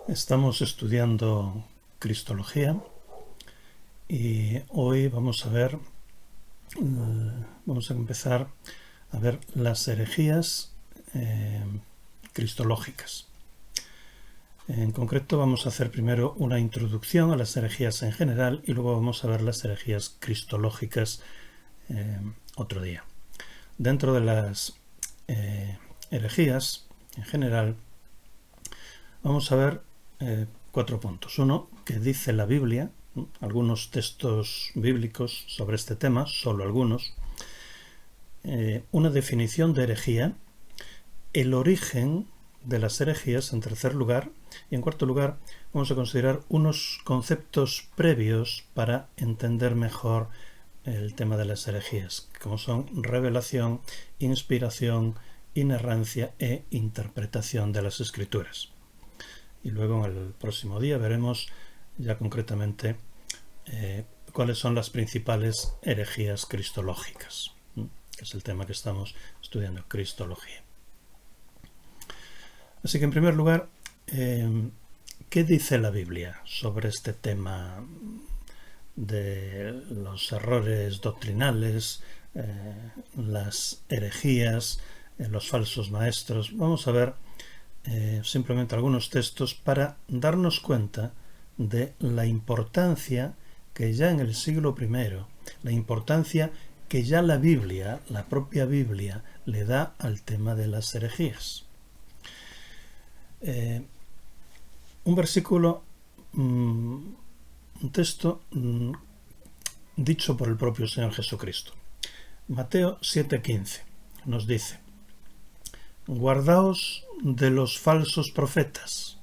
Estamos estudiando Cristología y hoy vamos a empezar a ver las herejías cristológicas. En concreto vamos a hacer primero una introducción a las herejías en general y luego vamos a ver las herejías cristológicas otro día. Dentro de las herejías en general vamos a ver 4 puntos. Uno, que dice la Biblia, algunos textos bíblicos sobre este tema, solo algunos. Una definición de herejía, el origen de las herejías en tercer lugar, y en cuarto lugar vamos a considerar unos conceptos previos para entender mejor el tema de las herejías, como son revelación, inspiración, inerrancia e interpretación de las Escrituras. Y luego en el próximo día veremos ya concretamente cuáles son las principales herejías cristológicas, que es el tema que estamos estudiando, Cristología. Así que en primer lugar, ¿qué dice la Biblia sobre este tema de los errores doctrinales, las herejías, los falsos maestros? Vamos a ver simplemente algunos textos para darnos cuenta de la importancia que ya en el siglo I, la importancia que ya la Biblia, la propia Biblia, le da al tema de las herejías. Un versículo, un texto dicho por el propio Señor Jesucristo. Mateo 7:15 nos dice: guardaos de los falsos profetas,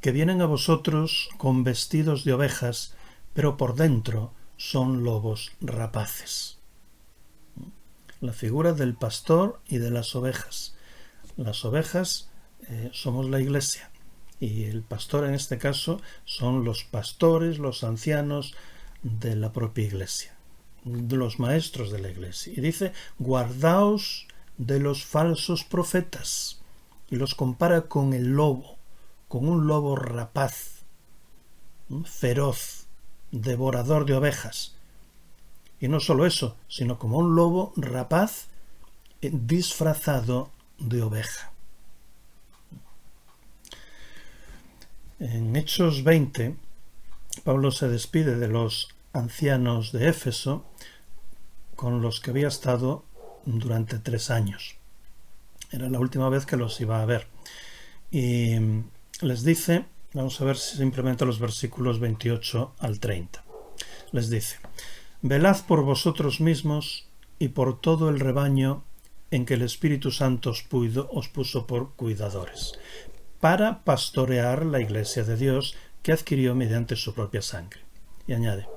que vienen a vosotros con vestidos de ovejas, pero por dentro son lobos rapaces. La figura del pastor y de las ovejas. Las ovejas somos la Iglesia, y el pastor en este caso son los pastores, los ancianos de la propia Iglesia, los maestros de la Iglesia. Y dice: guardaos de los falsos profetas, y los compara con el lobo, con un lobo rapaz, feroz, devorador de ovejas. Y no solo eso, sino como un lobo rapaz disfrazado de oveja. En Hechos 20, Pablo se despide de los ancianos de Éfeso, con los que había estado durante 3 años. Era la última vez que los iba a ver. Y les dice, vamos a ver simplemente los versículos 28 al 30. Les dice: velad por vosotros mismos y por todo el rebaño en que el Espíritu Santo os puso por cuidadores, para pastorear la iglesia de Dios que adquirió mediante su propia sangre. Y añade: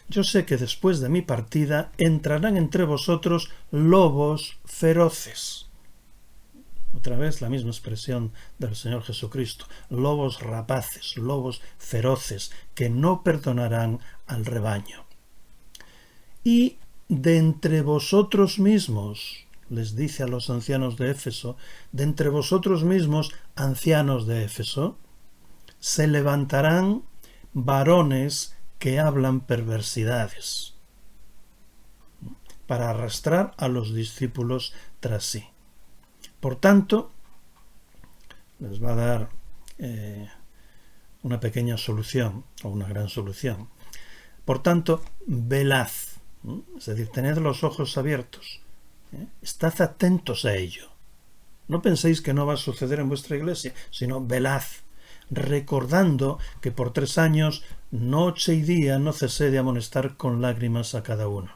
yo sé que después de mi partida entrarán entre vosotros lobos feroces. Otra vez la misma expresión del Señor Jesucristo: lobos rapaces, lobos feroces, que no perdonarán al rebaño. Y de entre vosotros mismos, les dice a los ancianos de Éfeso, de entre vosotros mismos, ancianos de Éfeso, se levantarán varones que hablan perversidades, para arrastrar a los discípulos tras sí. Por tanto, les va a dar una pequeña solución, o una gran solución. Por tanto, velad, es decir, tened los ojos abiertos, estad atentos a ello. No penséis que no va a suceder en vuestra iglesia, sino velad, recordando que por 3 años, noche y día, no cesé de amonestar con lágrimas a cada uno.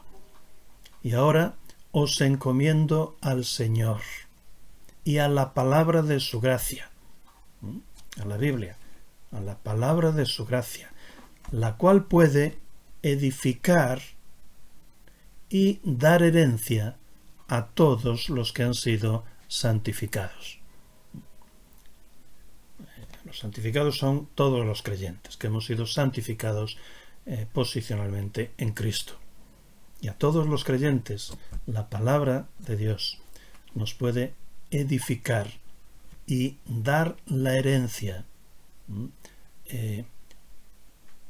Y ahora os encomiendo al Señor y a la palabra de su gracia, a la Biblia, a la palabra de su gracia, la cual puede edificar y dar herencia a todos los que han sido santificados. Los santificados son todos los creyentes, que hemos sido santificados posicionalmente en Cristo. Y a todos los creyentes, la palabra de Dios nos puede edificar y dar la herencia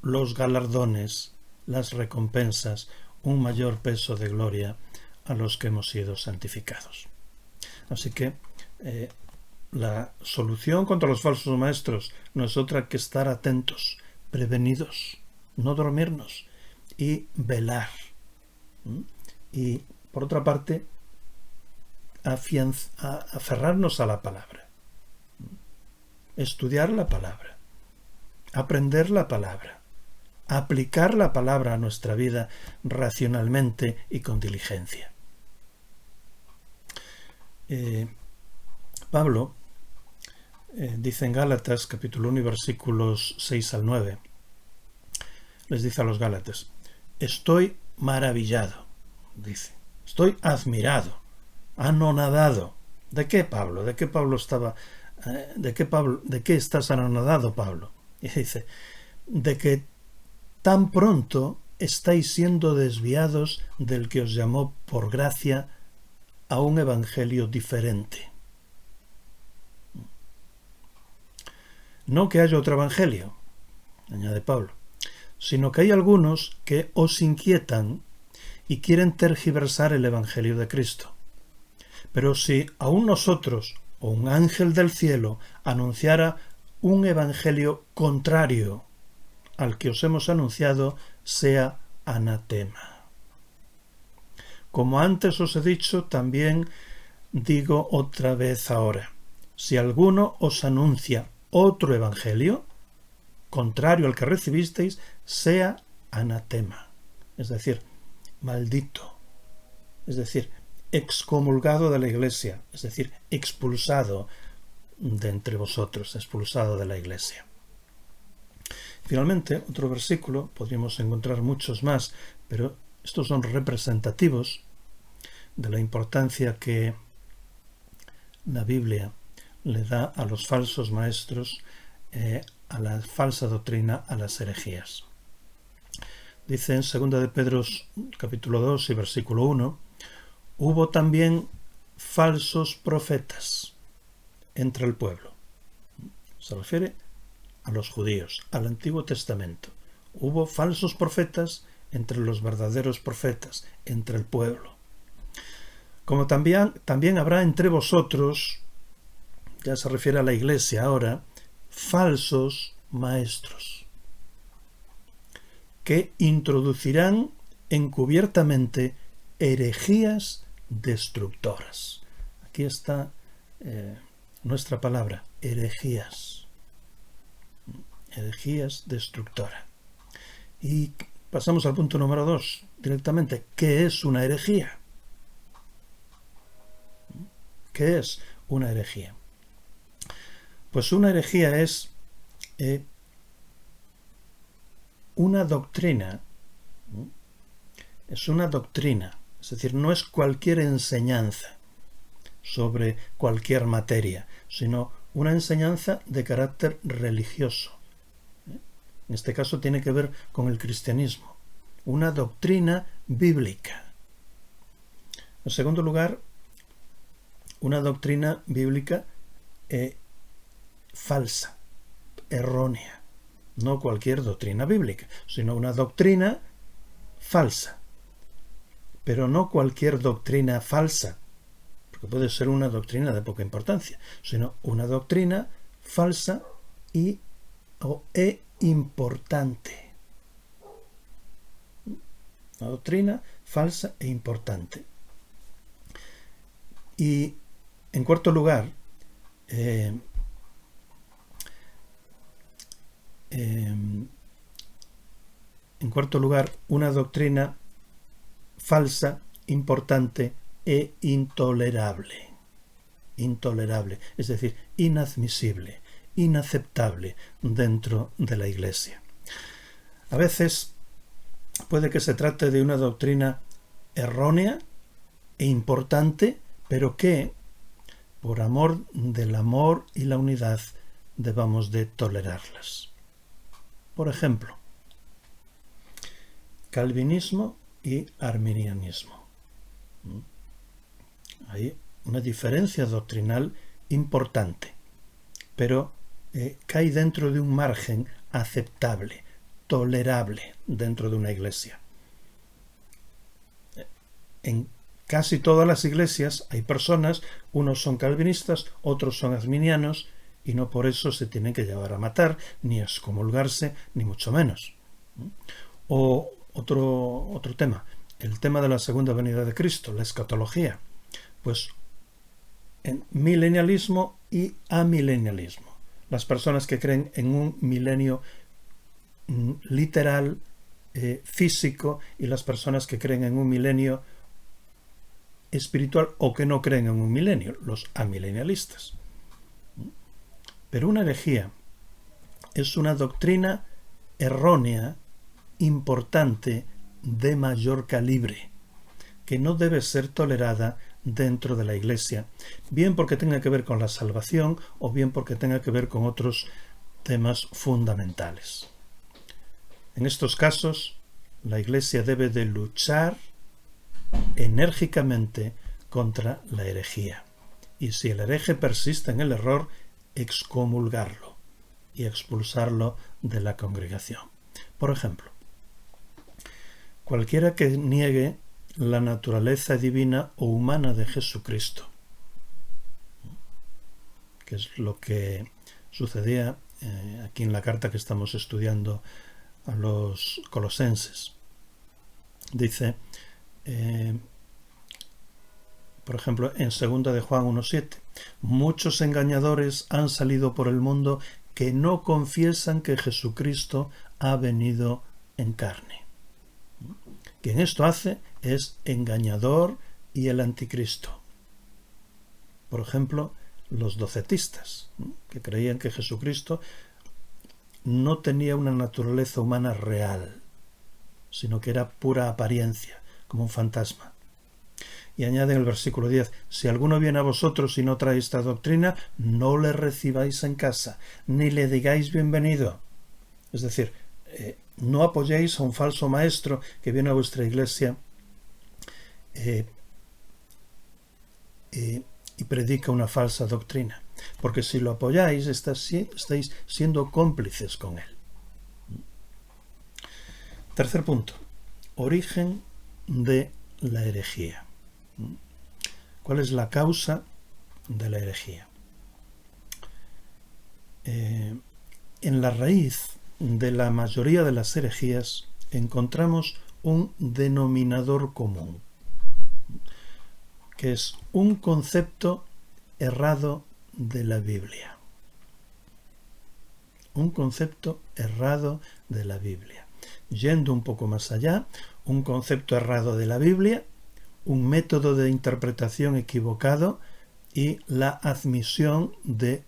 los galardones, las recompensas, un mayor peso de gloria a los que hemos sido santificados. Así que la solución contra los falsos maestros no es otra que estar atentos, prevenidos, no dormirnos y velar. Y por otra parte, aferrarnos a la palabra, estudiar la palabra, aprender la palabra, aplicar la palabra a nuestra vida racionalmente y con diligencia. Pablo dice en Gálatas, capítulo 1, versículos 6 al 9, les dice a los Gálatas: estoy maravillado, dice, estoy admirado, anonadado. ¿De qué, Pablo? ¿De qué Pablo estaba? ¿De qué estás anonadado, Pablo? Y dice: de que tan pronto estáis siendo desviados del que os llamó por gracia a un evangelio diferente. No que haya otro evangelio, añade Pablo, sino que hay algunos que os inquietan y quieren tergiversar el evangelio de Cristo. Pero si aún nosotros o un ángel del cielo anunciara un evangelio contrario al que os hemos anunciado, sea anatema. Como antes os he dicho, también digo otra vez ahora: si alguno os anuncia otro evangelio contrario al que recibisteis, sea anatema, es decir, maldito, es decir, excomulgado de la iglesia, es decir, expulsado de entre vosotros, expulsado de la iglesia. Finalmente, otro versículo, podríamos encontrar muchos más, pero estos son representativos de la importancia que la Biblia le da a los falsos maestros, a la falsa doctrina, a las herejías. Dice en 2 de Pedro capítulo 2 y versículo 1: hubo también falsos profetas entre el pueblo. Se refiere a los judíos, al Antiguo Testamento. Hubo falsos profetas entre los verdaderos profetas, entre el pueblo. Como también habrá entre vosotros, ya se refiere a la iglesia ahora, falsos maestros, que introducirán encubiertamente herejías destructoras. Aquí está nuestra palabra, herejías. Herejías destructoras. Y pasamos al punto número 2, directamente. ¿Qué es una herejía? ¿Qué es una herejía? Pues una herejía es una doctrina. Es una doctrina, es decir, no es cualquier enseñanza sobre cualquier materia, sino una enseñanza de carácter religioso. En este caso tiene que ver con el cristianismo, una doctrina bíblica. En segundo lugar, una doctrina bíblica falsa, errónea, no cualquier doctrina bíblica, sino una doctrina falsa. Pero no cualquier doctrina falsa, porque puede ser una doctrina de poca importancia, sino una doctrina falsa e importante. Una doctrina falsa e importante. Y en cuarto lugar, una doctrina falsa, importante e intolerable. Intolerable, es decir, inadmisible, inaceptable dentro de la Iglesia. A veces puede que se trate de una doctrina errónea e importante, pero que, por amor del amor y la unidad, debamos de tolerarlas. Por ejemplo, calvinismo y arminianismo. Hay una diferencia doctrinal importante, pero cae dentro de un margen aceptable, tolerable dentro de una iglesia. En casi todas las iglesias hay personas, unos son calvinistas, otros son arminianos, y no por eso se tienen que llevar a matar, ni a excomulgarse, ni mucho menos. O otro tema, el tema de la segunda venida de Cristo, la escatología. Pues en milenialismo y amilenialismo. Las personas que creen en un milenio literal, físico, y las personas que creen en un milenio espiritual o que no creen en un milenio, los amilenialistas. Pero una herejía es una doctrina errónea, importante, de mayor calibre, que no debe ser tolerada dentro de la Iglesia, bien porque tenga que ver con la salvación o bien porque tenga que ver con otros temas fundamentales. En estos casos, la Iglesia debe de luchar enérgicamente contra la herejía. Y si el hereje persiste en el error, excomulgarlo y expulsarlo de la congregación. Por ejemplo, cualquiera que niegue la naturaleza divina o humana de Jesucristo, que es lo que sucedía aquí en la carta que estamos estudiando a los colosenses. Dice, por ejemplo, en 2 de Juan 1:7, muchos engañadores han salido por el mundo que no confiesan que Jesucristo ha venido en carne. Quien esto hace es engañador y el anticristo. Por ejemplo, los docetistas, que creían que Jesucristo no tenía una naturaleza humana real, sino que era pura apariencia, como un fantasma. Y añade en el versículo 10, si alguno viene a vosotros y no trae esta doctrina, no le recibáis en casa, ni le digáis bienvenido. Es decir, no apoyéis a un falso maestro que viene a vuestra iglesia y predica una falsa doctrina, porque si lo apoyáis estáis siendo cómplices con él. Tercer punto, origen de la herejía. ¿Cuál es la causa de la herejía? En la raíz de la mayoría de las herejías encontramos un denominador común, que es un concepto errado de la Biblia. Un concepto errado de la Biblia. Yendo un poco más allá, un concepto errado de la Biblia, un método de interpretación equivocado y la admisión de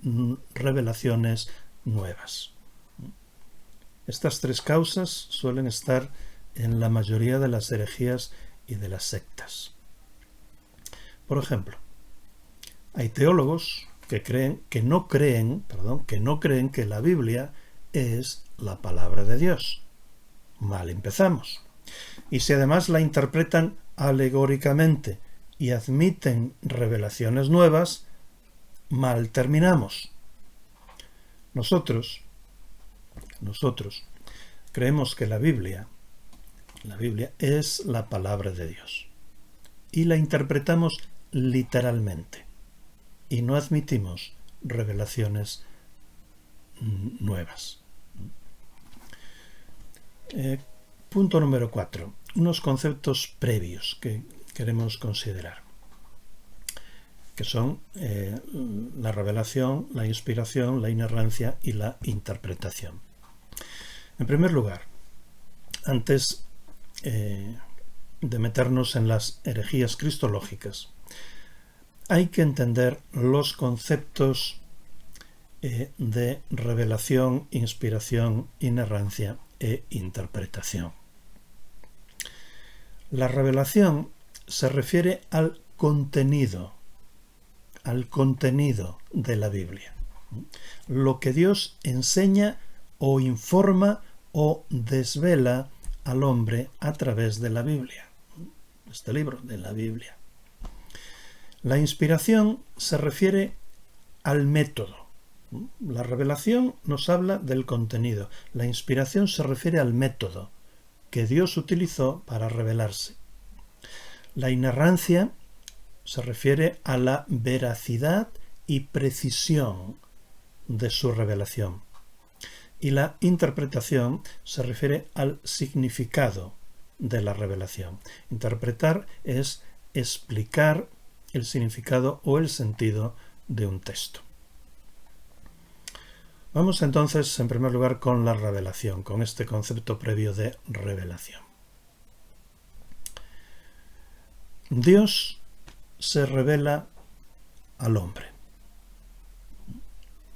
revelaciones nuevas. Estas tres causas suelen estar en la mayoría de las herejías y de las sectas. Por ejemplo, hay teólogos que no creen que la Biblia es la palabra de Dios. Mal empezamos. Y si además la interpretan alegóricamente y admiten revelaciones nuevas, mal terminamos. Nosotros creemos que la Biblia es la palabra de Dios y la interpretamos literalmente y no admitimos revelaciones nuevas. Punto número 4. Unos conceptos previos que queremos considerar, que son la revelación, la inspiración, la inerrancia y la interpretación. En primer lugar, antes de meternos en las herejías cristológicas, hay que entender los conceptos de revelación, inspiración, inerrancia e interpretación. La revelación se refiere al contenido de la Biblia. Lo que Dios enseña o informa o desvela al hombre a través de la Biblia, este libro de la Biblia. La inspiración se refiere al método, La revelación nos habla del contenido. La inspiración se refiere al método que Dios utilizó para revelarse. La inerrancia se refiere a la veracidad y precisión de su revelación. Y la interpretación se refiere al significado de la revelación. Interpretar es explicar el significado o el sentido de un texto. Vamos entonces, en primer lugar, con la revelación, con este concepto previo de revelación. Dios se revela al hombre.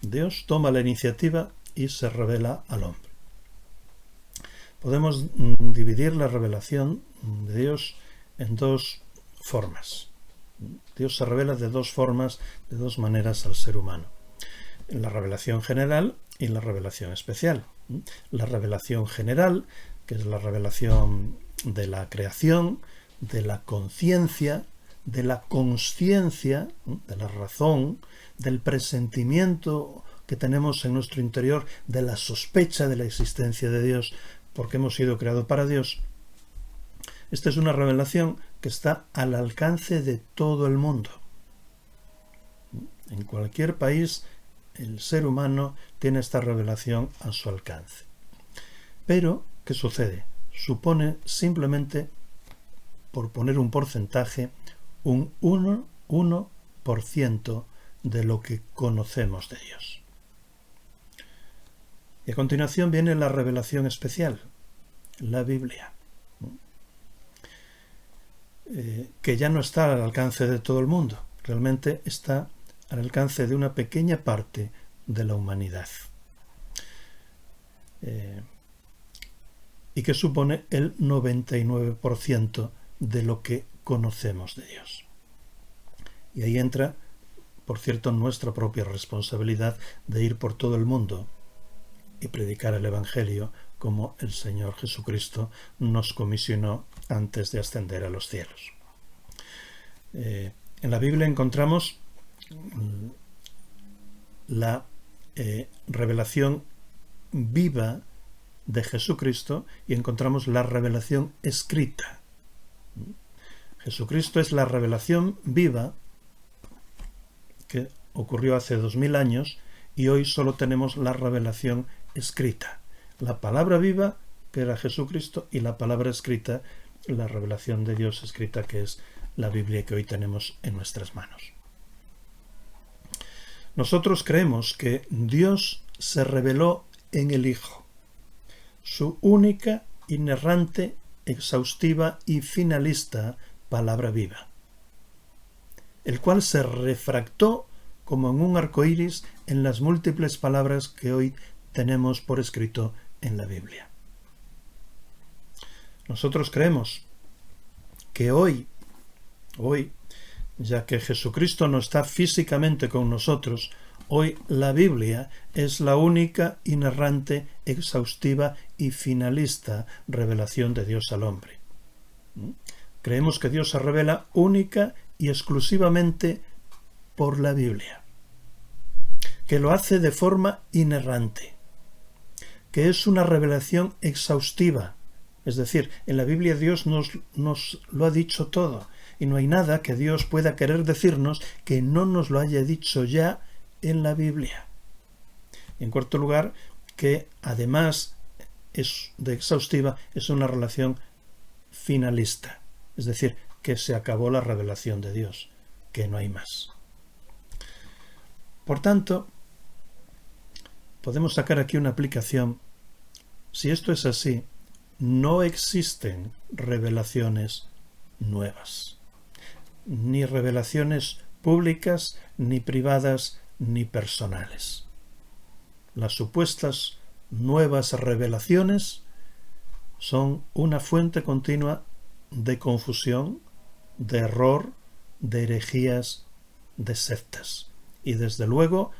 Dios toma la iniciativa y se revela al hombre. Podemos dividir la revelación de Dios en dos formas. Dios se revela de dos formas, de dos maneras al ser humano. La revelación general y la revelación especial. La revelación general, que es la revelación de la creación, de la conciencia, de la consciencia, de la razón, del presentimiento que tenemos en nuestro interior, de la sospecha de la existencia de Dios, porque hemos sido creados para Dios. Esta es una revelación que está al alcance de todo el mundo. En cualquier país, el ser humano tiene esta revelación a su alcance. Pero, ¿qué sucede? Supone simplemente, por poner un porcentaje, un 1% de lo que conocemos de Dios. Y a continuación viene la revelación especial, la Biblia, que ya no está al alcance de todo el mundo, realmente está al alcance de una pequeña parte de la humanidad, y que supone el 99% de lo que conocemos de Dios. Y ahí entra, por cierto, nuestra propia responsabilidad de ir por todo el mundo y predicar el Evangelio como el Señor Jesucristo nos comisionó antes de ascender a los cielos. En la Biblia encontramos la revelación viva de Jesucristo y encontramos la revelación escrita. Jesucristo es la revelación viva que ocurrió hace 2000 años y hoy solo tenemos la revelación escrita. La palabra viva, que era Jesucristo, y la palabra escrita, la revelación de Dios escrita, que es la Biblia que hoy tenemos en nuestras manos. Nosotros creemos que Dios se reveló en el Hijo, su única, inerrante, exhaustiva y finalista palabra viva, el cual se refractó como en un arco iris en las múltiples palabras que hoy tenemos por escrito en la Biblia. Nosotros creemos que hoy, ya que Jesucristo no está físicamente con nosotros, hoy la Biblia es la única, inerrante, exhaustiva y finalista revelación de Dios al hombre. Creemos que Dios se revela única y exclusivamente por la Biblia, que lo hace de forma inerrante, que es una revelación exhaustiva. Es decir, en la Biblia Dios nos lo ha dicho todo y no hay nada que Dios pueda querer decirnos que no nos lo haya dicho ya en la Biblia. Y en cuarto lugar, que además es de exhaustiva, es una relación finalista. Es decir, que se acabó la revelación de Dios, que no hay más. Por tanto, podemos sacar aquí una aplicación. Si esto es así, no existen revelaciones nuevas, ni revelaciones públicas, ni privadas, ni personales. Las supuestas nuevas revelaciones son una fuente continua de confusión, de error, de herejías, de sectas. Y desde luego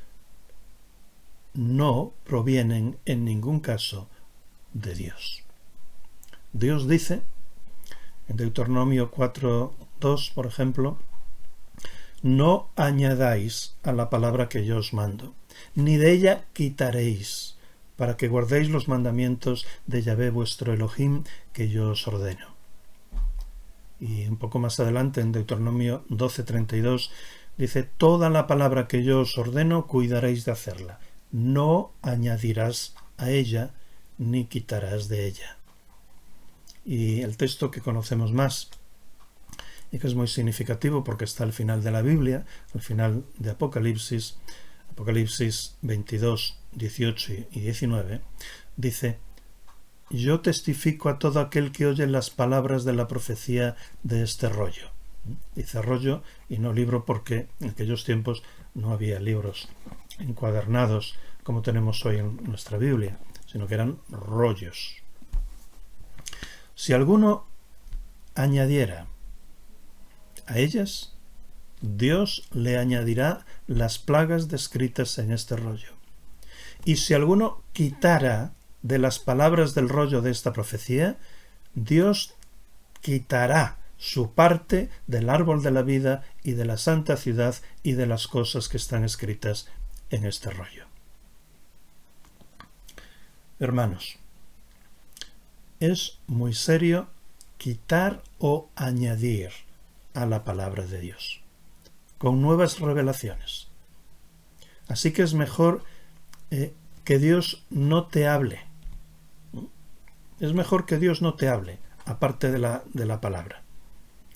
no provienen en ningún caso de Dios. Dios dice, en Deuteronomio 4:2, por ejemplo, no añadáis a la palabra que yo os mando, ni de ella quitaréis, para que guardéis los mandamientos de Yahvé vuestro Elohim, que yo os ordeno. Y un poco más adelante, en Deuteronomio 12:32, dice: toda la palabra que yo os ordeno, cuidaréis de hacerla. No añadirás a ella, ni quitarás de ella. Y el texto que conocemos más, y que es muy significativo porque está al final de la Biblia, al final de Apocalipsis 22, 18 y 19, dice: yo testifico a todo aquel que oye las palabras de la profecía de este rollo. Dice rollo y no libro, porque en aquellos tiempos no había libros encuadernados como tenemos hoy en nuestra Biblia, sino que eran rollos. Si alguno añadiera a ellas, Dios le añadirá las plagas descritas en este rollo. Y si alguno quitara de las palabras del rollo de esta profecía, Dios quitará su parte del árbol de la vida y de la santa ciudad y de las cosas que están escritas en este rollo. Hermanos, es muy serio quitar o añadir a la palabra de Dios con nuevas revelaciones. Así que es mejor que Dios no te hable. Es mejor que Dios no te hable, aparte de la palabra.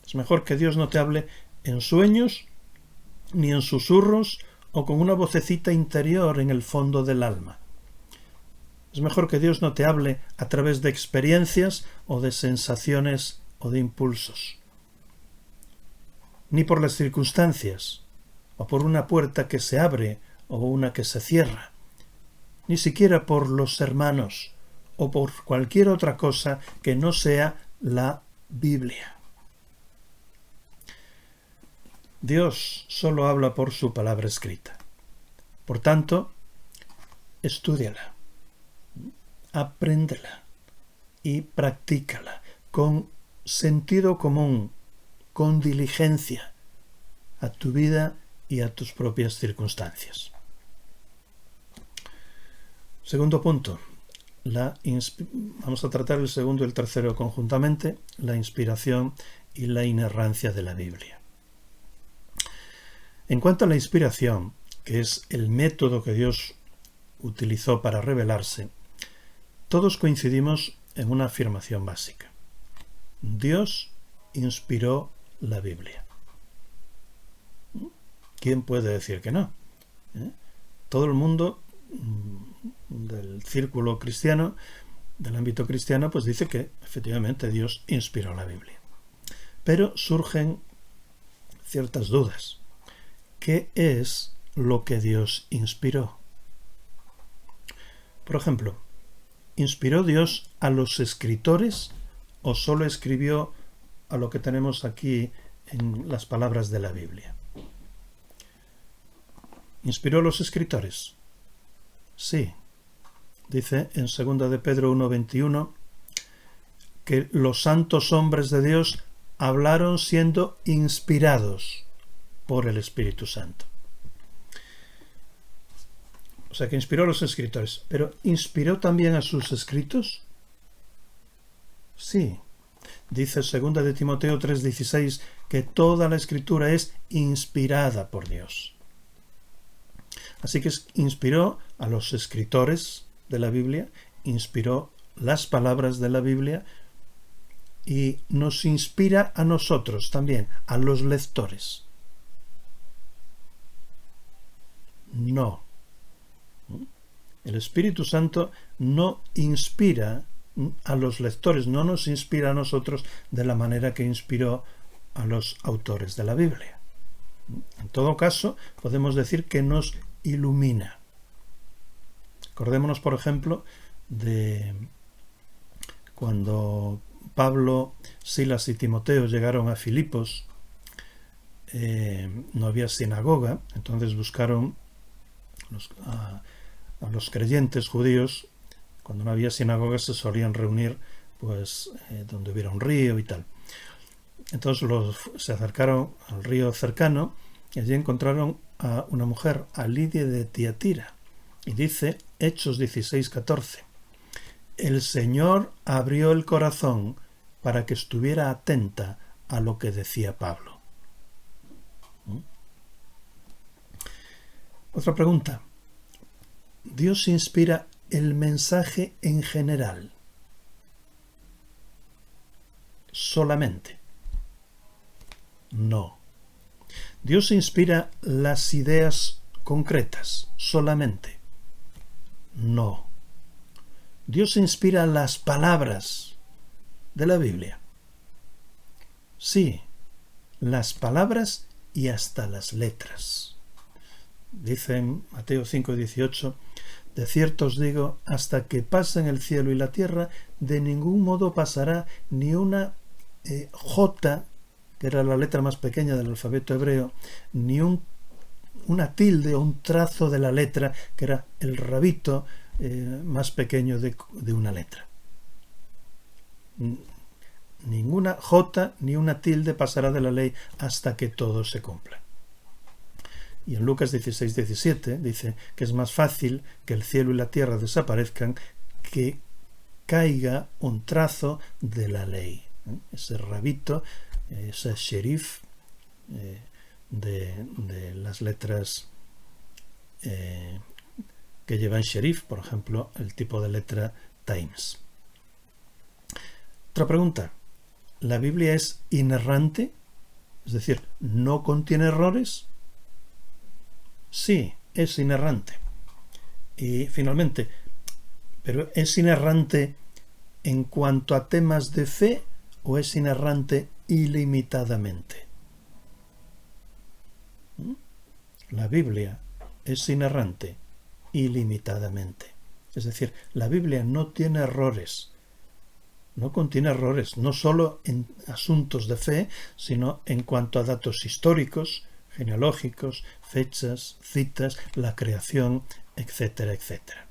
Es mejor que Dios no te hable en sueños, ni en susurros, o con una vocecita interior en el fondo del alma. Es mejor que Dios no te hable a través de experiencias o de sensaciones o de impulsos. Ni por las circunstancias, o por una puerta que se abre o una que se cierra. Ni siquiera por los hermanos, o por cualquier otra cosa que no sea la Biblia. Dios solo habla por su palabra escrita. Por tanto, estúdiala, apréndela y practícala con sentido común, con diligencia, a tu vida y a tus propias circunstancias. Segundo punto. Vamos a tratar el segundo y el tercero conjuntamente: la inspiración y la inerrancia de la Biblia. En cuanto a la inspiración, que es el método que Dios utilizó para revelarse, todos coincidimos en una afirmación básica: Dios inspiró la Biblia. ¿Quién puede decir que no? Todo el mundo del círculo cristiano, del ámbito cristiano, pues dice que efectivamente Dios inspiró la Biblia. Pero surgen ciertas dudas. ¿Qué es lo que Dios inspiró? Por ejemplo, ¿inspiró Dios a los escritores o solo escribió a lo que tenemos aquí en las palabras de la Biblia? ¿Inspiró a los escritores? Sí. Dice en 2 de Pedro 1:21 que los santos hombres de Dios hablaron siendo inspirados por el Espíritu Santo. O sea que inspiró a los escritores. ¿Pero inspiró también a sus escritos? Sí. Dice 2 de Timoteo 3:16 que toda la escritura es inspirada por Dios. Así que inspiró a los escritores de la Biblia, inspiró las palabras de la Biblia y nos inspira a nosotros también, a los lectores. No. El Espíritu Santo no inspira a los lectores, no nos inspira a nosotros de la manera que inspiró a los autores de la Biblia. En todo caso, podemos decir que nos ilumina. Acordémonos, por ejemplo, de cuando Pablo, Silas y Timoteo llegaron a Filipos. No había sinagoga, entonces buscaron a los creyentes judíos. Cuando no había sinagoga se solían reunir pues donde hubiera un río y tal. Entonces se acercaron al río cercano y allí encontraron a una mujer, a Lidia de Tiatira, y dice Hechos 16:14: el Señor abrió el corazón para que estuviera atenta a lo que decía Pablo. Otra pregunta. ¿Dios inspira el mensaje en general? Solamente. No. ¿Dios inspira las ideas concretas solamente? No. ¿Dios inspira las palabras de la Biblia? Sí, las palabras y hasta las letras. Dice en Mateo 5:18: de cierto os digo, hasta que pasen el cielo y la tierra, de ningún modo pasará ni una J, que era la letra más pequeña del alfabeto hebreo, ni una tilde o un trazo de la letra, que era el rabito más pequeño de una letra. Ninguna J ni una tilde pasará de la ley hasta que todo se cumpla. Y en Lucas 16:17 dice que es más fácil que el cielo y la tierra desaparezcan que caiga un trazo de la ley. Ese rabito, ese sheriff de las letras que llevan sheriff, por ejemplo, el tipo de letra Times. Otra pregunta. ¿La Biblia es inerrante? Es decir, ¿no contiene errores? Sí, es inerrante. Y finalmente, ¿pero es inerrante en cuanto a temas de fe o es inerrante ilimitadamente? La Biblia es inerrante ilimitadamente. Es decir, la Biblia no tiene errores. No contiene errores, no solo en asuntos de fe, sino en cuanto a datos históricos, genealógicos, fechas, citas, la creación, etcétera, etcétera.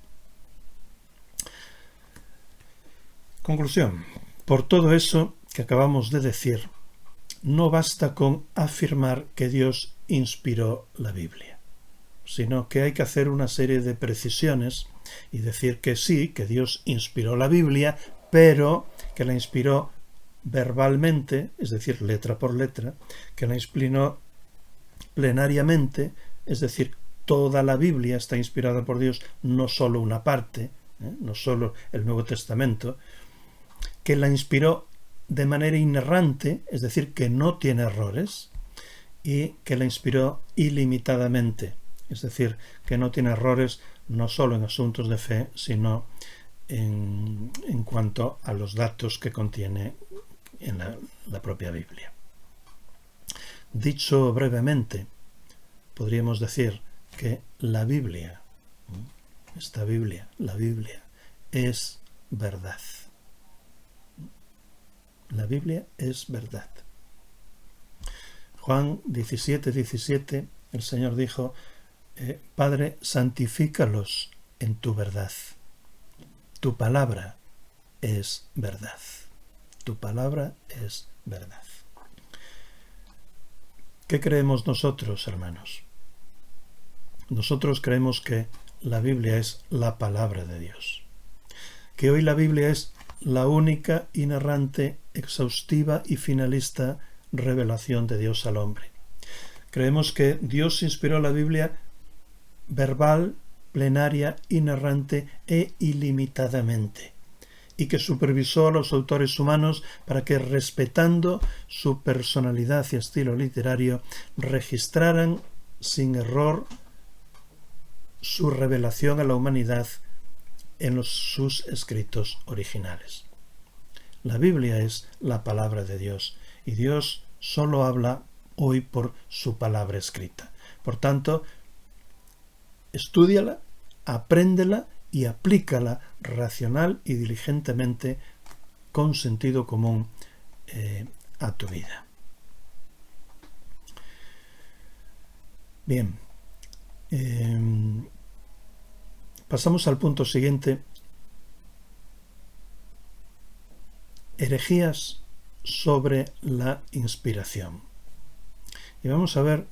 Conclusión. Por todo eso que acabamos de decir, no basta con afirmar que Dios inspiró la Biblia, sino que hay que hacer una serie de precisiones y decir que sí, que Dios inspiró la Biblia, pero que la inspiró verbalmente, es decir, letra por letra, que la inspiró plenariamente, es decir, toda la Biblia está inspirada por Dios, no solo una parte, no solo el Nuevo Testamento, que la inspiró de manera inerrante, es decir, que no tiene errores, y que la inspiró ilimitadamente, es decir, que no tiene errores no solo en asuntos de fe, sino en cuanto a los datos que contiene en la propia Biblia. Dicho brevemente, podríamos decir que la Biblia, la Biblia es verdad. La Biblia es verdad. Juan 17:17, el Señor dijo: Padre, santifícalos en tu verdad. Tu palabra es verdad. Tu palabra es verdad. ¿Qué creemos nosotros, hermanos? Nosotros creemos que la Biblia es la palabra de Dios. Que hoy la Biblia es la única, inerrante, exhaustiva y finalista revelación de Dios al hombre. Creemos que Dios inspiró la Biblia verbal, plenaria, inerrante e ilimitadamente, y que supervisó a los autores humanos para que, respetando su personalidad y estilo literario, registraran sin error su revelación a la humanidad en sus escritos originales. La Biblia es la palabra de Dios, y Dios solo habla hoy por su palabra escrita. Por tanto, estúdiala, apréndela y aplícala racional y diligentemente con sentido común a tu vida. Bien, pasamos al punto siguiente. Herejías sobre la inspiración. Y vamos a ver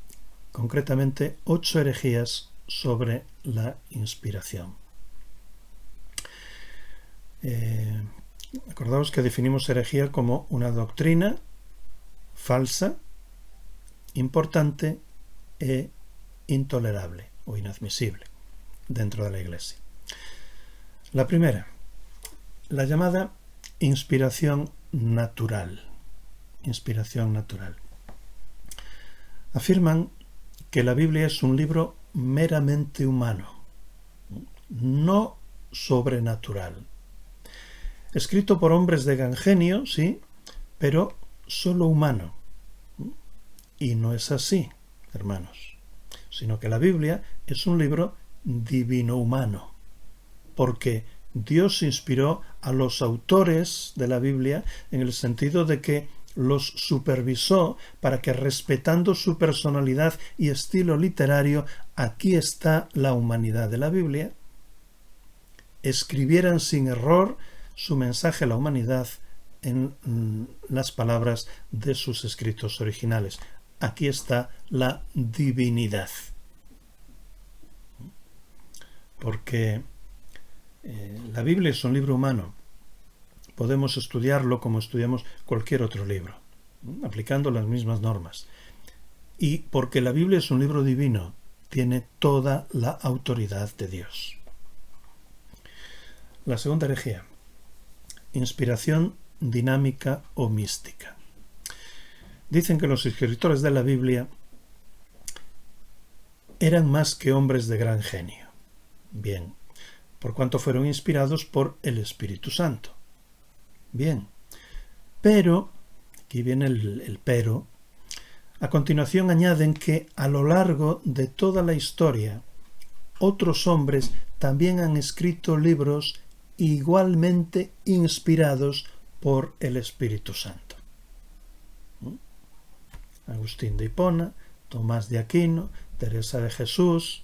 concretamente 8 herejías sobre la inspiración. Acordaos que definimos herejía como una doctrina falsa, importante e intolerable o inadmisible dentro de la Iglesia. La primera, la llamada inspiración natural. Inspiración natural. Afirman que la Biblia es un libro meramente humano, no sobrenatural. Escrito por hombres de gran genio, sí, pero solo humano. Y no es así, hermanos, sino que la Biblia es un libro divino-humano, porque Dios inspiró a los autores de la Biblia en el sentido de que los supervisó para que, respetando su personalidad y estilo literario, aquí está la humanidad de la Biblia, escribieran sin error su mensaje a la humanidad en las palabras de sus escritos originales. Aquí está la divinidad. Porque la Biblia es un libro humano. Podemos estudiarlo como estudiamos cualquier otro libro, aplicando las mismas normas. Y porque la Biblia es un libro divino, tiene toda la autoridad de Dios. La segunda herejía, inspiración dinámica o mística. Dicen que los escritores de la Biblia eran más que hombres de gran genio. Bien, por cuanto fueron inspirados por el Espíritu Santo. Bien, pero, aquí viene el pero, a continuación añaden que a lo largo de toda la historia, otros hombres también han escrito libros igualmente inspirados por el Espíritu Santo. Agustín de Hipona, Tomás de Aquino, Teresa de Jesús,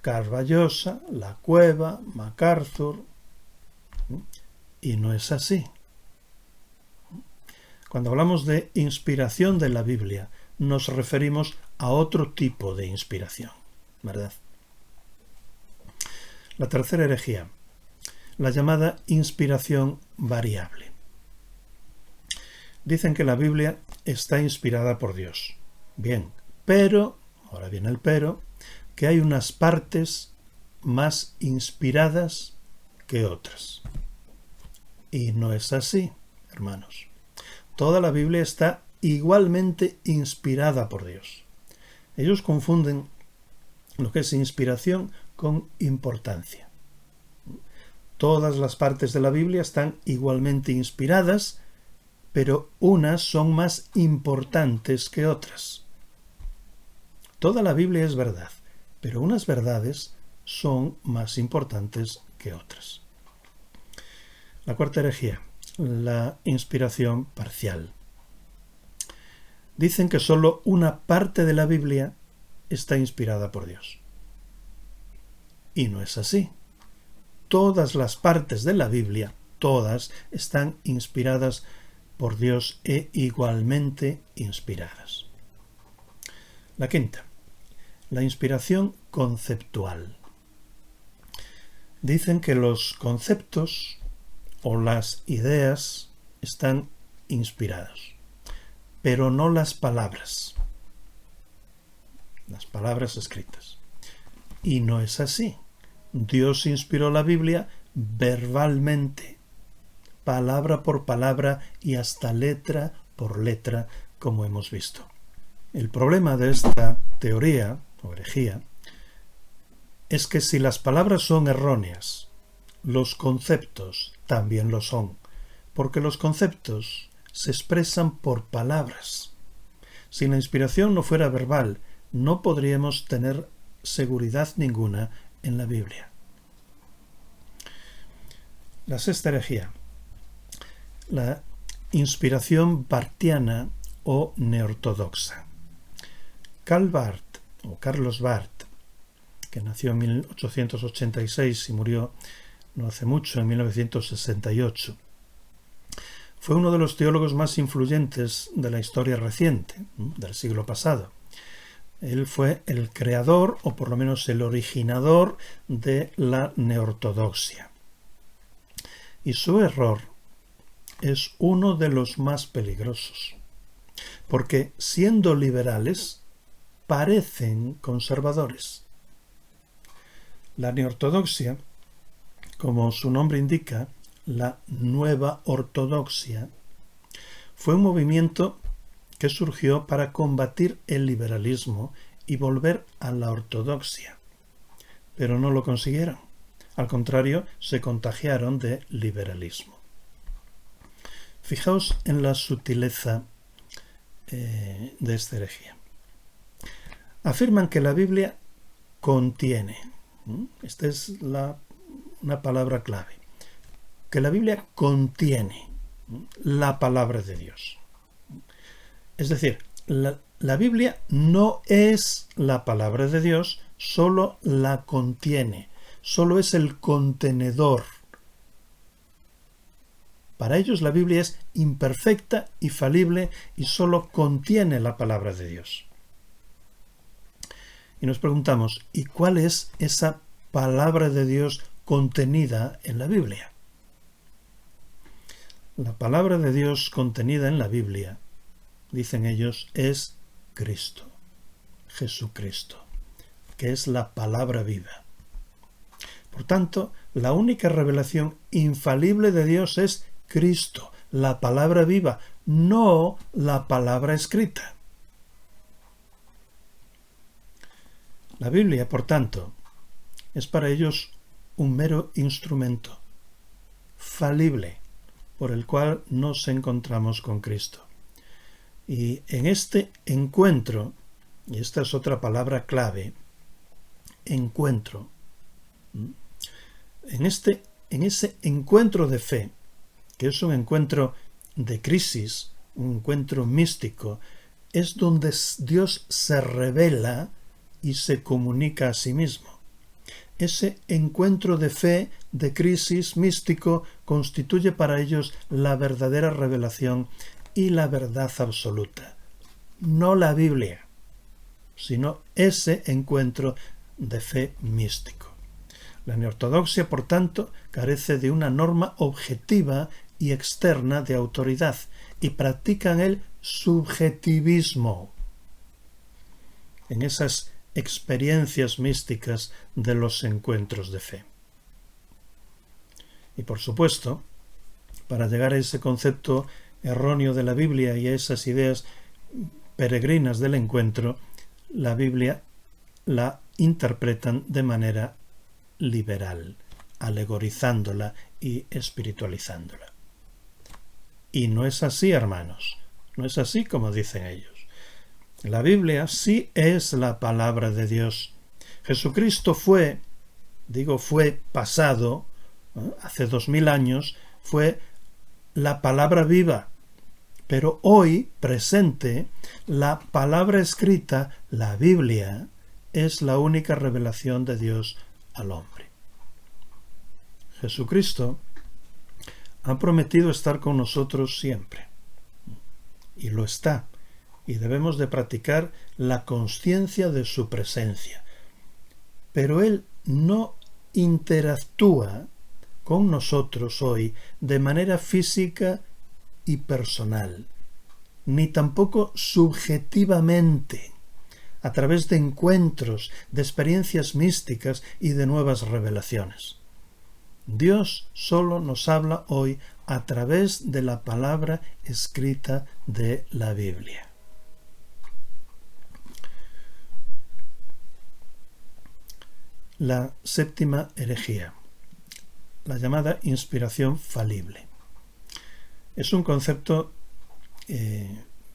Carballosa, La Cueva, MacArthur. Y no es así. Cuando hablamos de inspiración de la Biblia, nos referimos a otro tipo de inspiración, ¿verdad? La tercera herejía, la llamada inspiración variable. Dicen que la Biblia está inspirada por Dios. Bien, pero, ahora viene el pero, que hay unas partes más inspiradas que otras. Y no es así, hermanos. Toda la Biblia está igualmente inspirada por Dios. Ellos confunden lo que es inspiración con importancia. Todas las partes de la Biblia están igualmente inspiradas, pero unas son más importantes que otras. Toda la Biblia es verdad, pero unas verdades son más importantes que otras. La cuarta herejía, la inspiración parcial. Dicen que solo una parte de la Biblia está inspirada por Dios. Y no es así. Todas las partes de la Biblia, todas, están inspiradas por Dios e igualmente inspiradas. La quinta, la inspiración conceptual. Dicen que los conceptos o las ideas están inspirados, pero no las palabras escritas. Y no es así. Dios inspiró la Biblia verbalmente, palabra por palabra y hasta letra por letra, como hemos visto. El problema de esta teoría o herejía es que si las palabras son erróneas, los conceptos también lo son, porque los conceptos se expresan por palabras. Si la inspiración no fuera verbal, no podríamos tener seguridad ninguna en la Biblia. La sexta herejía, la inspiración barthiana o neortodoxa. Carlos Barth, que nació en 1886 y murió no hace mucho, en 1968, fue uno de los teólogos más influyentes de la historia reciente, del siglo pasado. Él fue el creador, o por lo menos el originador, de la neortodoxia. Y su error es uno de los más peligrosos, porque siendo liberales, parecen conservadores. La neortodoxia, como su nombre indica, la nueva ortodoxia, fue un movimiento que surgió para combatir el liberalismo y volver a la ortodoxia. Pero no lo consiguieron. Al contrario, se contagiaron de liberalismo. Fijaos en la sutileza de esta herejía. Afirman que la Biblia contiene, esta es una palabra clave, que la Biblia contiene la palabra de Dios. Es decir, la Biblia no es la palabra de Dios, solo la contiene, solo es el contenedor. Para ellos la Biblia es imperfecta y falible y solo contiene la palabra de Dios. Y nos preguntamos, ¿y cuál es esa palabra de Dios contenida en la Biblia? La palabra de Dios contenida en la Biblia, dicen ellos, es Cristo, Jesucristo, que es la palabra viva. Por tanto, la única revelación infalible de Dios es Cristo, la palabra viva, no la palabra escrita. La Biblia, por tanto, es para ellos un mero instrumento falible por el cual nos encontramos con Cristo. Y en este encuentro, y esta es otra palabra clave, encuentro, en ese encuentro de fe, que es un encuentro de crisis, un encuentro místico, es donde Dios se revela y se comunica a sí mismo. Ese encuentro de fe, de crisis místico, constituye para ellos la verdadera revelación y la verdad absoluta. No la Biblia, sino ese encuentro de fe místico. La neortodoxia, por tanto, carece de una norma objetiva y externa de autoridad y practican el subjetivismo en esas experiencias místicas de los encuentros de fe. Y por supuesto, para llegar a ese concepto erróneo de la Biblia y a esas ideas peregrinas del encuentro, la Biblia la interpretan de manera liberal, alegorizándola y espiritualizándola. Y no es así, hermanos, no es así como dicen ellos. La Biblia sí es la palabra de Dios. Jesucristo fue pasado, hace 2000 años, fue la palabra viva. Pero hoy, presente, la palabra escrita, la Biblia, es la única revelación de Dios al hombre. Jesucristo ha prometido estar con nosotros siempre. Y lo está. Y debemos de practicar la consciencia de su presencia. Pero Él no interactúa con nosotros hoy de manera física y personal, ni tampoco subjetivamente, a través de encuentros, de experiencias místicas y de nuevas revelaciones. Dios solo nos habla hoy a través de la palabra escrita de la Biblia. La séptima herejía, la llamada inspiración falible. Es un concepto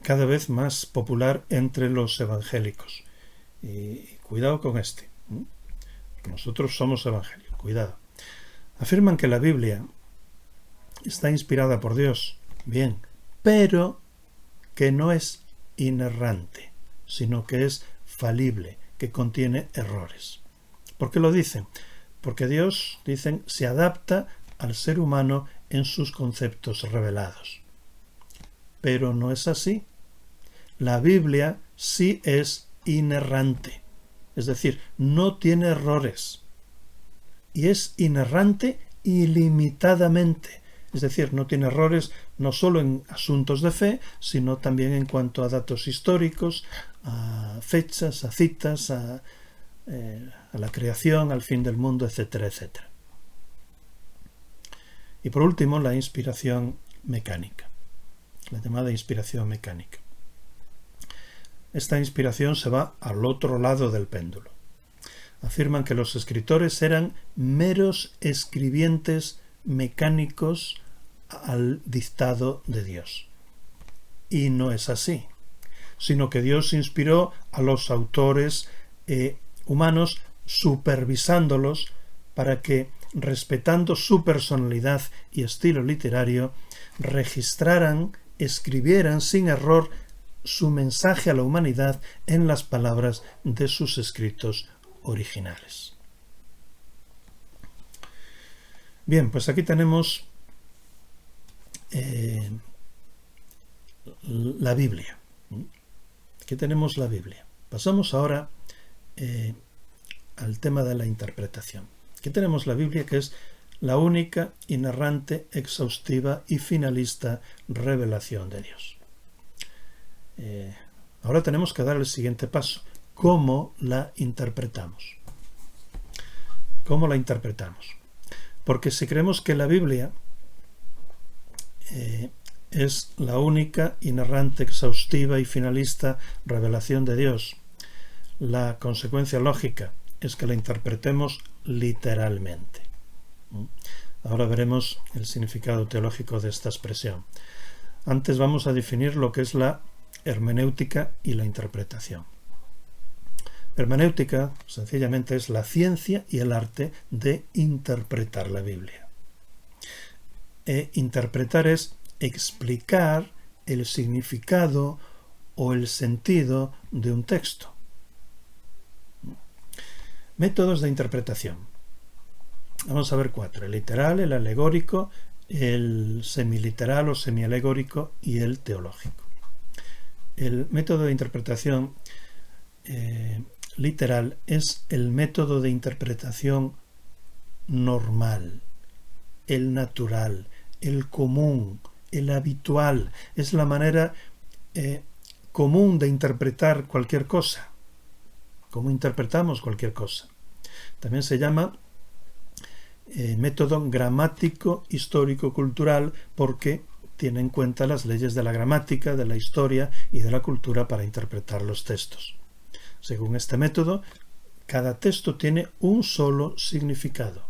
cada vez más popular entre los evangélicos. Y cuidado con este. Nosotros somos evangélicos, cuidado. Afirman que la Biblia está inspirada por Dios, bien, pero que no es inerrante, sino que es falible, que contiene errores. ¿Por qué lo dicen? Porque Dios, dicen, se adapta al ser humano en sus conceptos revelados. Pero no es así. La Biblia sí es inerrante, es decir, no tiene errores, y es inerrante ilimitadamente, es decir, no tiene errores no solo en asuntos de fe, sino también en cuanto a datos históricos, a fechas, a citas, a la creación, al fin del mundo, etcétera, etcétera. Y por último, la inspiración mecánica, la llamada inspiración mecánica. Esta inspiración se va al otro lado del péndulo. Afirman que los escritores eran meros escribientes mecánicos al dictado de Dios. Y no es así, sino que Dios inspiró a los autores humanos supervisándolos para que, respetando su personalidad y estilo literario, registraran, escribieran sin error su mensaje a la humanidad en las palabras de sus escritos originales. Bien, pues aquí tenemos la Biblia. Aquí tenemos la Biblia. Pasamos ahora al tema de la interpretación. Aquí tenemos la Biblia, que es la única, inerrante, exhaustiva y finalista revelación de Dios. Ahora tenemos que dar el siguiente paso. ¿Cómo la interpretamos? ¿Cómo la interpretamos? Porque si creemos que la Biblia es la única, inerrante, exhaustiva y finalista revelación de Dios, la consecuencia lógica es que la interpretemos literalmente. Ahora veremos el significado teológico de esta expresión. Antes vamos a definir lo que es la hermenéutica y la interpretación. Hermenéutica, sencillamente, es la ciencia y el arte de interpretar la Biblia. Interpretar es explicar el significado o el sentido de un texto. Métodos de interpretación. Vamos a ver 4. El literal, el alegórico, el semiliteral o semialegórico y el teológico. El método de interpretación literal es el método de interpretación normal, el natural, el común, el habitual. Es la manera común de interpretar cualquier cosa. ¿Cómo interpretamos cualquier cosa? También se llama método gramático, histórico, cultural, porque tiene en cuenta las leyes de la gramática, de la historia y de la cultura para interpretar los textos. Según este método, cada texto tiene un solo significado,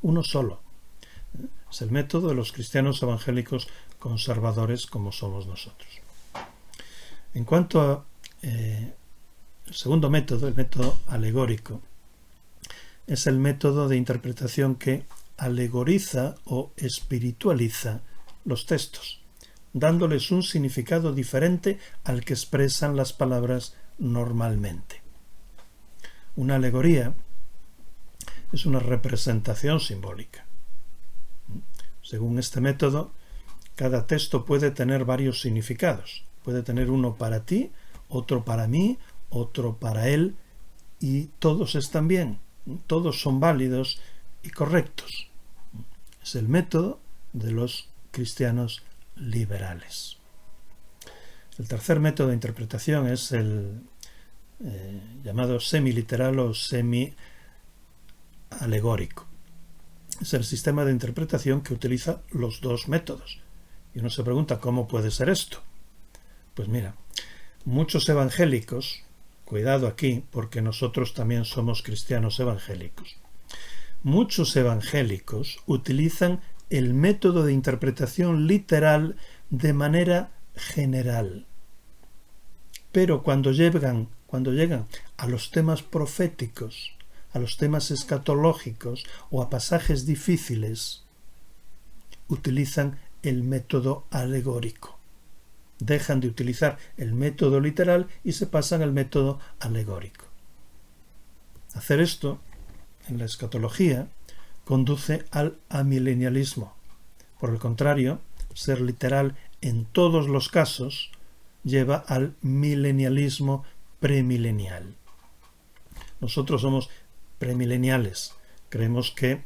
uno solo. Es el método de los cristianos evangélicos conservadores como somos nosotros. En cuanto a el segundo método, el método alegórico, es el método de interpretación que alegoriza o espiritualiza los textos, dándoles un significado diferente al que expresan las palabras normalmente. Una alegoría es una representación simbólica. Según este método, cada texto puede tener varios significados. Puede tener uno para ti, otro para mí, otro para él, y todos están bien, todos son válidos y correctos. Es el método de los cristianos liberales. El tercer método de interpretación es el llamado semiliteral o semi-alegórico. Es el sistema de interpretación que utiliza los dos métodos. Y uno se pregunta, ¿cómo puede ser esto? Pues mira, muchos evangélicos, cuidado aquí, porque nosotros también somos cristianos evangélicos, muchos evangélicos utilizan el método de interpretación literal de manera general. Pero cuando llegan a los temas proféticos, a los temas escatológicos o a pasajes difíciles, utilizan el método alegórico. Dejan de utilizar el método literal y se pasan al método alegórico. Hacer esto en la escatología conduce al amilenialismo. Por el contrario, ser literal en todos los casos lleva al milenialismo premilenial. Nosotros somos premileniales. Creemos que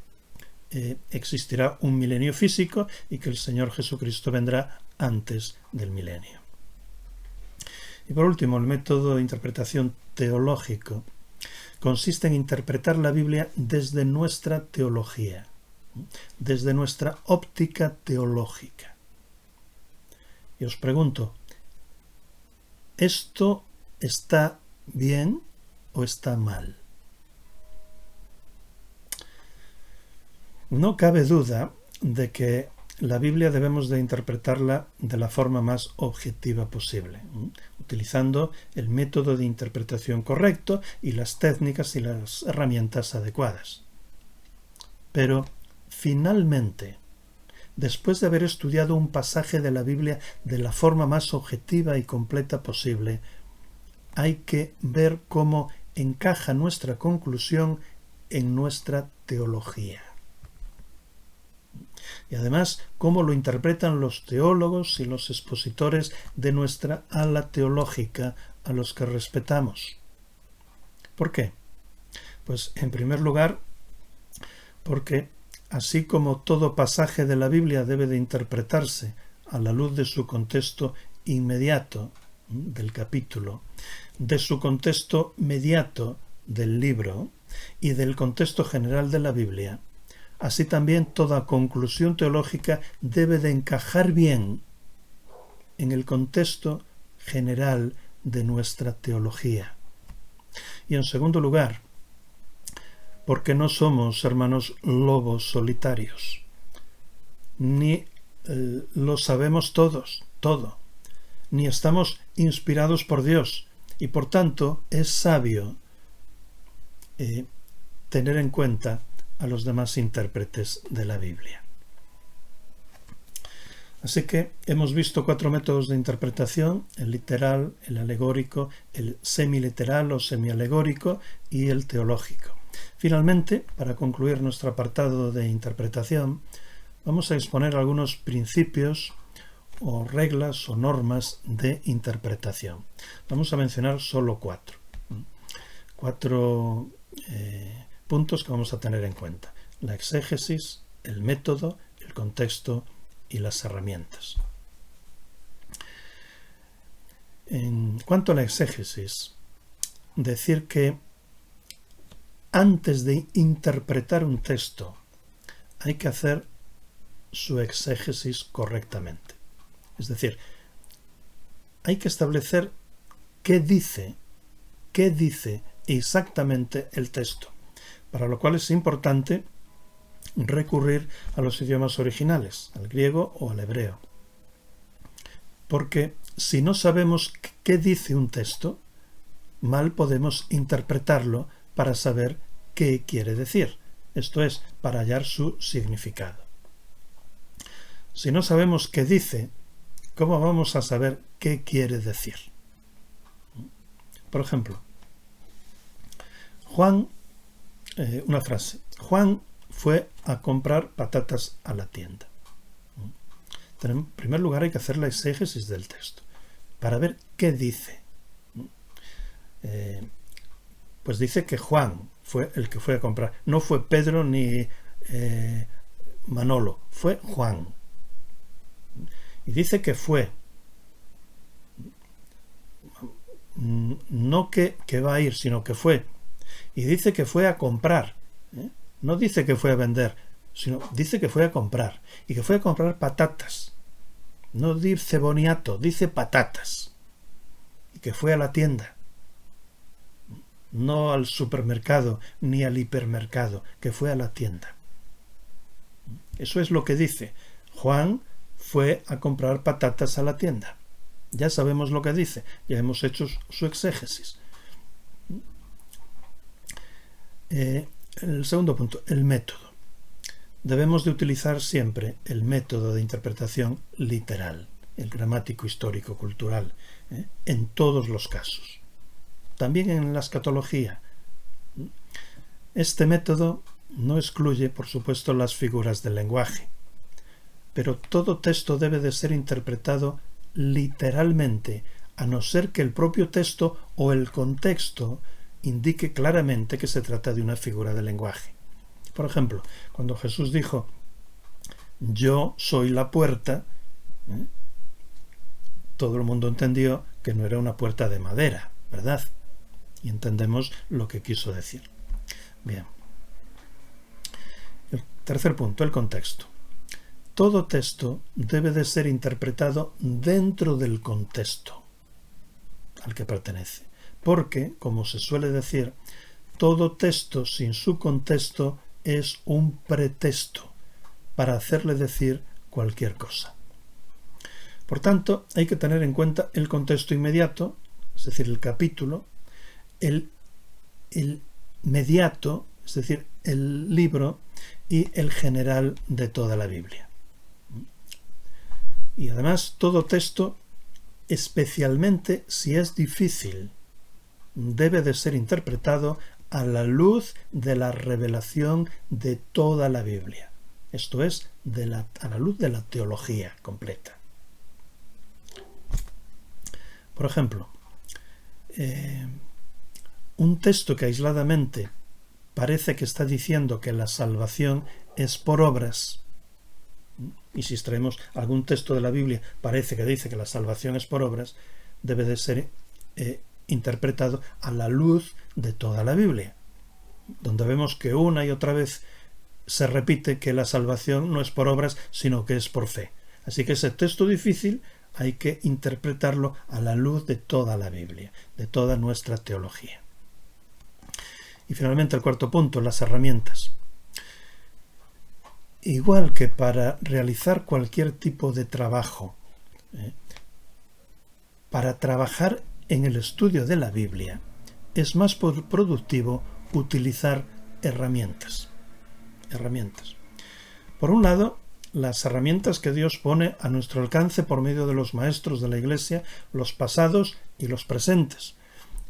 existirá un milenio físico y que el Señor Jesucristo vendrá antes del milenio. Y por último, el método de interpretación teológico consiste en interpretar la Biblia desde nuestra teología, desde nuestra óptica teológica. Y os pregunto, ¿esto está bien o está mal? No cabe duda de que la Biblia debemos de interpretarla de la forma más objetiva posible, utilizando el método de interpretación correcto y las técnicas y las herramientas adecuadas. Pero, finalmente, después de haber estudiado un pasaje de la Biblia de la forma más objetiva y completa posible, hay que ver cómo encaja nuestra conclusión en nuestra teología. Y además, cómo lo interpretan los teólogos y los expositores de nuestra ala teológica, a los que respetamos. ¿Por qué? Pues, en primer lugar, porque así como todo pasaje de la Biblia debe de interpretarse a la luz de su contexto inmediato del capítulo, de su contexto mediato del libro y del contexto general de la Biblia, así también toda conclusión teológica debe de encajar bien en el contexto general de nuestra teología. Y en segundo lugar, porque no somos, hermanos, lobos solitarios, ni lo sabemos todo, ni estamos inspirados por Dios, y por tanto es sabio tener en cuenta a los demás intérpretes de la Biblia. Así que hemos visto 4 métodos de interpretación: el literal, el alegórico, el semiliteral o semialegórico y el teológico. Finalmente, para concluir nuestro apartado de interpretación, vamos a exponer algunos principios o reglas o normas de interpretación. Vamos a mencionar solo 4. 4 puntos que vamos a tener en cuenta: la exégesis, el método, el contexto y las herramientas. En cuanto a la exégesis, decir que antes de interpretar un texto hay que hacer su exégesis correctamente. Es decir, hay que establecer qué dice exactamente el texto, para lo cual es importante recurrir a los idiomas originales, al griego o al hebreo. Porque si no sabemos qué dice un texto, mal podemos interpretarlo para saber qué quiere decir, esto es, para hallar su significado. Si no sabemos qué dice, ¿cómo vamos a saber qué quiere decir? Por ejemplo, una frase: Juan fue a comprar patatas a la tienda. En primer lugar hay que hacer la exégesis del texto para ver qué dice. Pues dice que Juan fue el que fue a comprar. No fue Pedro ni Manolo, fue Juan. Y dice que fue. No que va a ir, sino que fue. Y dice que fue a comprar. No dice que fue a vender, sino dice que fue a comprar. Y que fue a comprar patatas. No dice boniato, dice patatas. Y que fue a la tienda. No al supermercado ni al hipermercado, que fue a la tienda. Eso es lo que dice. Juan fue a comprar patatas a la tienda. Ya sabemos lo que dice, ya hemos hecho su exégesis. El segundo punto, el método. Debemos de utilizar siempre el método de interpretación literal, el gramático histórico cultural, en todos los casos. También en la escatología. Este método no excluye, por supuesto, las figuras del lenguaje, pero todo texto debe de ser interpretado literalmente, a no ser que el propio texto o el contexto indique claramente que se trata de una figura de lenguaje. Por ejemplo, cuando Jesús dijo, yo soy la puerta, todo el mundo entendió que no era una puerta de madera, ¿verdad? Y entendemos lo que quiso decir. Bien. El tercer punto, el contexto. Todo texto debe de ser interpretado dentro del contexto al que pertenece, porque, como se suele decir, todo texto sin su contexto es un pretexto para hacerle decir cualquier cosa. Por tanto, hay que tener en cuenta el contexto inmediato, es decir, el capítulo, el mediato, es decir, el libro, y el general de toda la Biblia. Y además, todo texto, especialmente si es difícil, debe de ser interpretado a la luz de la revelación de toda la Biblia. Esto es, a la luz de la teología completa. Por ejemplo, un texto que aisladamente parece que está diciendo que la salvación es por obras, y si extraemos algún texto de la Biblia parece que dice que la salvación es por obras, debe de ser interpretado a la luz de toda la Biblia, donde vemos que una y otra vez se repite que la salvación no es por obras, sino que es por fe. Así que ese texto difícil hay que interpretarlo a la luz de toda la Biblia, de toda nuestra teología. Y finalmente el cuarto punto, las herramientas. Igual que para realizar cualquier tipo de trabajo, para trabajar en el estudio de la Biblia, es más productivo utilizar herramientas. Por un lado, las herramientas que Dios pone a nuestro alcance por medio de los maestros de la Iglesia, los pasados y los presentes.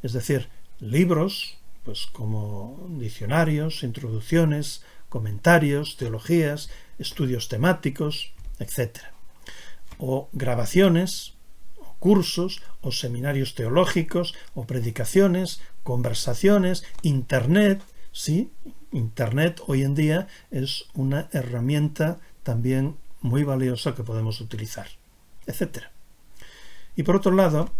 Es decir, libros, pues como diccionarios, introducciones, comentarios, teologías, estudios temáticos, etc. O grabaciones, o cursos, o seminarios teológicos, o predicaciones, conversaciones, Internet. Sí, Internet hoy en día es una herramienta también muy valiosa que podemos utilizar, etc. Y por otro lado,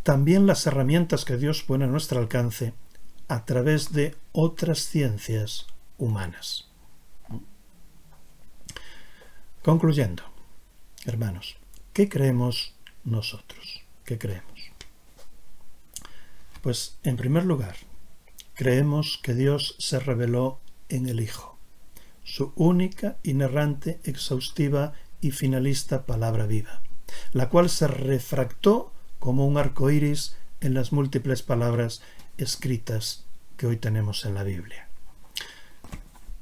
también las herramientas que Dios pone a nuestro alcance a través de otras ciencias humanas. Concluyendo, hermanos, ¿qué creemos nosotros? ¿Qué creemos? Pues, en primer lugar, creemos que Dios se reveló en el Hijo, su única, inerrante, exhaustiva y finalista palabra viva, la cual se refractó como un arco iris en las múltiples palabras escritas que hoy tenemos en la Biblia.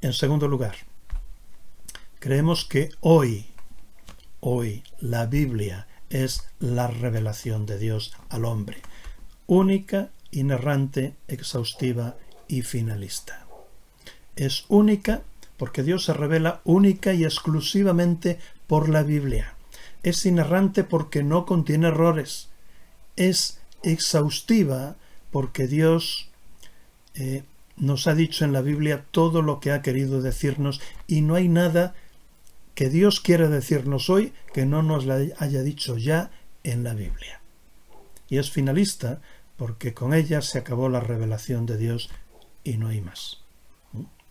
En segundo lugar, creemos que hoy la Biblia es la revelación de Dios al hombre, única, inerrante, exhaustiva y finalista. Es única porque Dios se revela única y exclusivamente por la Biblia. Es inerrante porque no contiene errores. Es exhaustiva porque Dios nos ha dicho en la Biblia todo lo que ha querido decirnos y no hay nada que Dios quiera decirnos hoy que no nos la haya dicho ya en la Biblia. Y es finalista porque con ella se acabó la revelación de Dios y no hay más.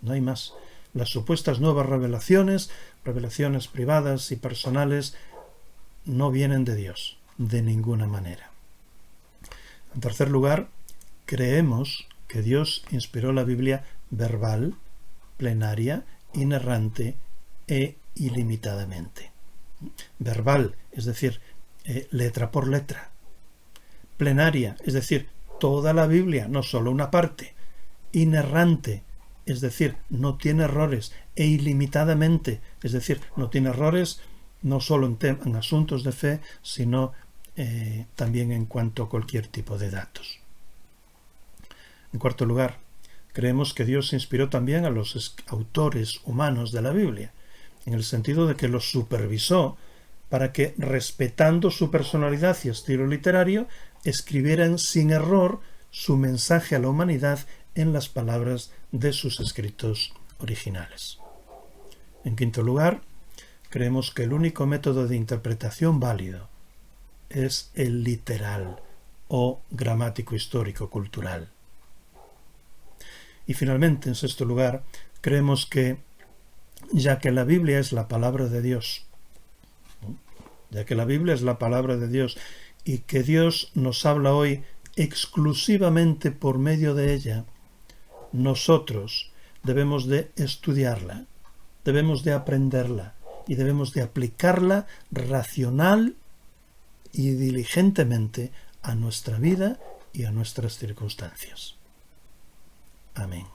No hay más. Las supuestas nuevas revelaciones privadas y personales, no vienen de Dios, de ninguna manera. En tercer lugar, creemos que Dios inspiró la Biblia verbal, plenaria, inerrante e ilimitadamente. Verbal, es decir, letra por letra. Plenaria, es decir, toda la Biblia, no solo una parte. Inerrante, es decir, no tiene errores. E ilimitadamente, es decir, no tiene errores no solo en asuntos de fe, sino también en cuanto a cualquier tipo de datos. En cuarto lugar, creemos que Dios inspiró también a los autores humanos de la Biblia, en el sentido de que los supervisó para que, respetando su personalidad y estilo literario, escribieran sin error su mensaje a la humanidad en las palabras de sus escritos originales. En quinto lugar, creemos que el único método de interpretación válido es el literal o gramático histórico cultural. Y finalmente, en sexto lugar, creemos que, ya que la Biblia es la palabra de Dios, y que Dios nos habla hoy exclusivamente por medio de ella, nosotros debemos de estudiarla, debemos de aprenderla y debemos de aplicarla racional y diligentemente a nuestra vida y a nuestras circunstancias. Amén.